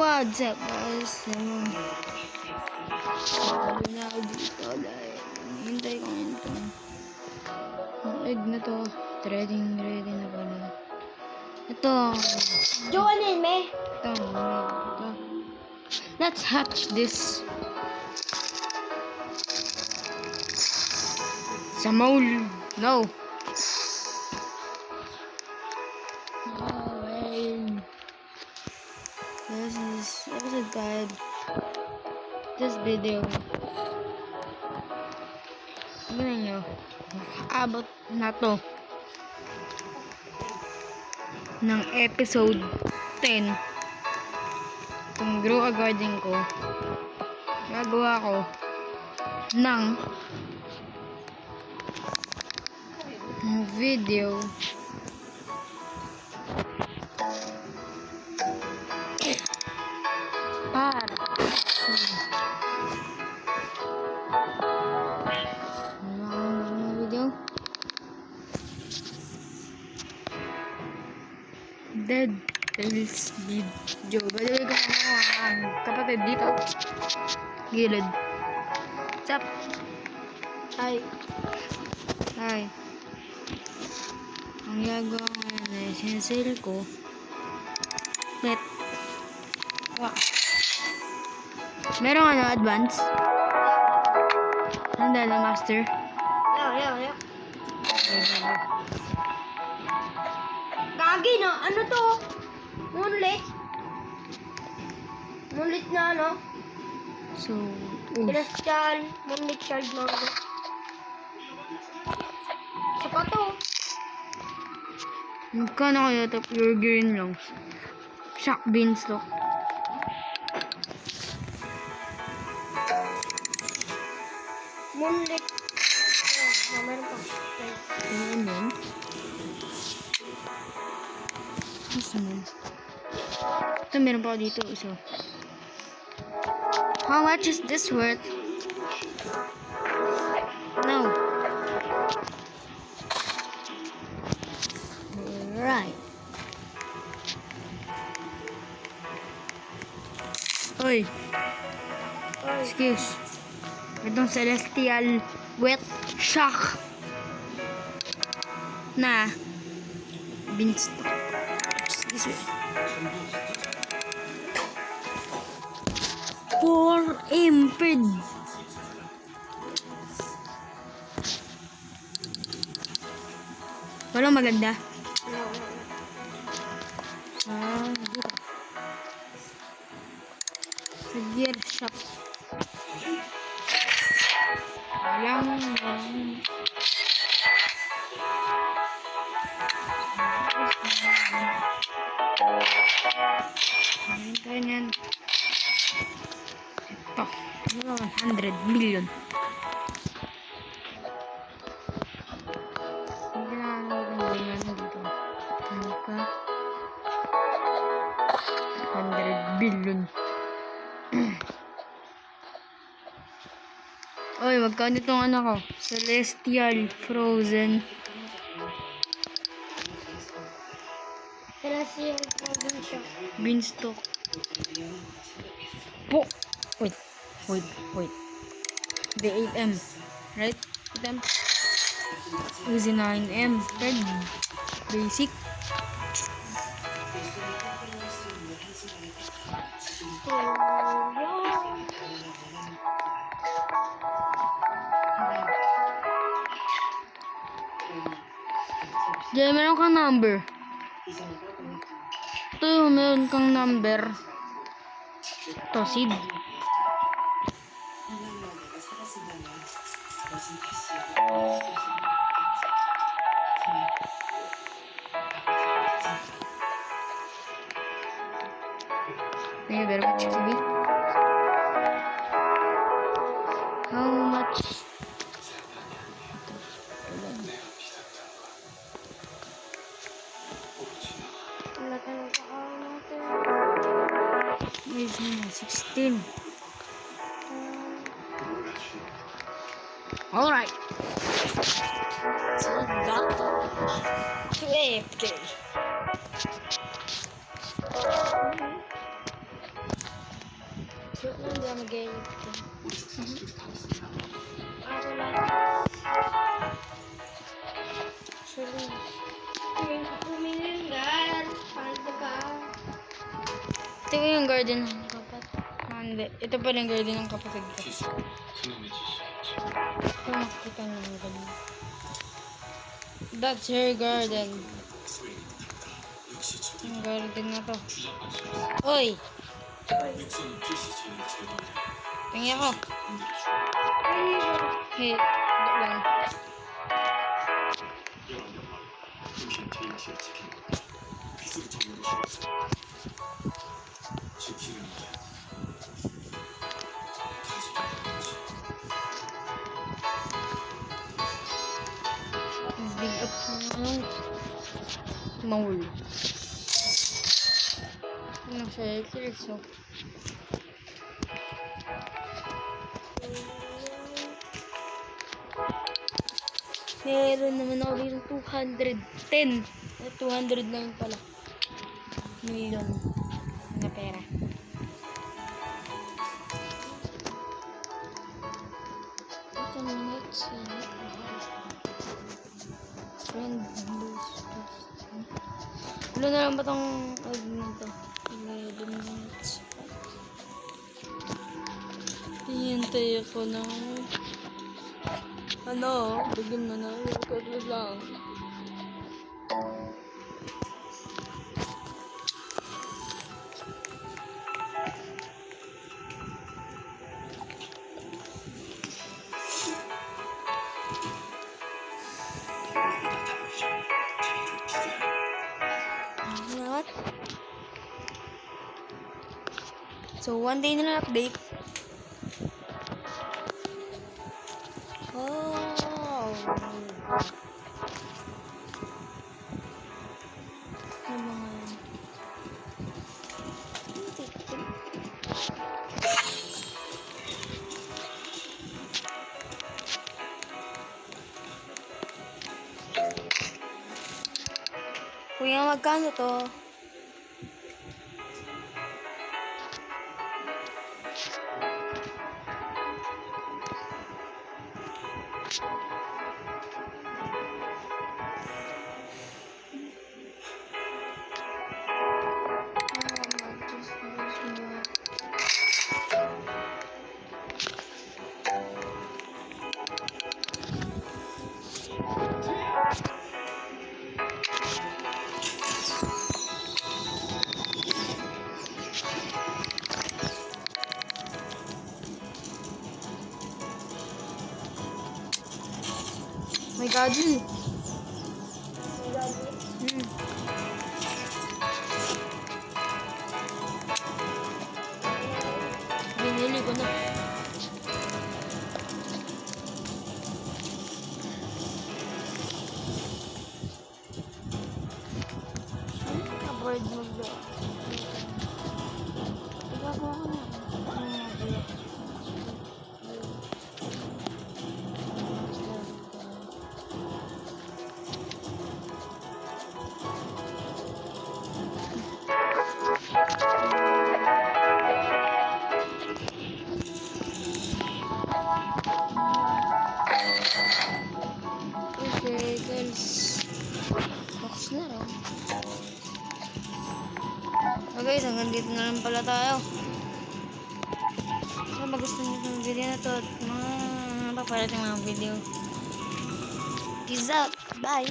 What's up guys? Sabi na ako dito dahil hintay ko ngayon ito. Ang egg na to. Ready na pala. Ito. Joanin me. Ito. Let's hatch this. Sa mold. No. This is episode 5. This video. Tignan nyo. Abot na to ng episode 10. Itong grow a garden ko. Gagawa ko ng video para video Dead Tales video. By the way, kung ang kapatid dito gilid. What's up? Hi. Ang gagawa ko ngayon ay sinasale ko pet. Wow. Merong advance? Handa na master? Yeah. Gagi na, ano to? Moonlit na ano? So, Celestial, moonlit shard na ako. Saka to. magkano kaya ito? Pure green lang. Shock beanstalk. Moonlit. Meron pa. Ano yun? Gusto mo? Ito, meron pa ako dito. Isa. How much is this worth? No. Right. Oy. Excuse. Itong celestial wet shock na beanstalk. This way. For imped. Walang maganda. Dito. Sa gear shop. Walang ganyan. Ito. 100 million. Hindi na ganyan dito. Ano ka? 100 billion. Oy, magkano itong ano ko? Celestial Frozen. Celestial frozen siya. Beanstalk. Po. Wait. The 8M. Right? 8M. Easy 9M. Red. Basic. Diyan, meron kang number. Ito, meron kang number. Ito, seed. Thank you very much, CB. How much? Is 16. All right. So that to AFK. So, hindi ako mag-edit ko. Ako lang. Actually, yung kumilingan. Paano ka? Ito yung garden ng kapat. Hindi. Ito pa yung garden ng kapatid ko. Kung makikita niyo yung garden. That's her garden. Yung garden na to. Oy! Tingin ako. Hey, dok lang. Big up ng maul. Ano siya? So, meron naman ako dito 210. 209 pala. Million na pera. Ito minutes. Friend lose. Wala na lang ba itong nito? 11 minutes. Hihintay ako ng bigyan mo na. Huwag lang. What? So, one day na lang update. Oh. Ano mga yan? Kuya, magkano to? My God. Binili ko na. Board mag-vlog. Igagawa ko na. Okay, guys. Box na rin. Okay, hanggang dito na lang pala tayo. Kung magustuhan nyo yung video na to at mga paparating mga video. Peace out. Bye.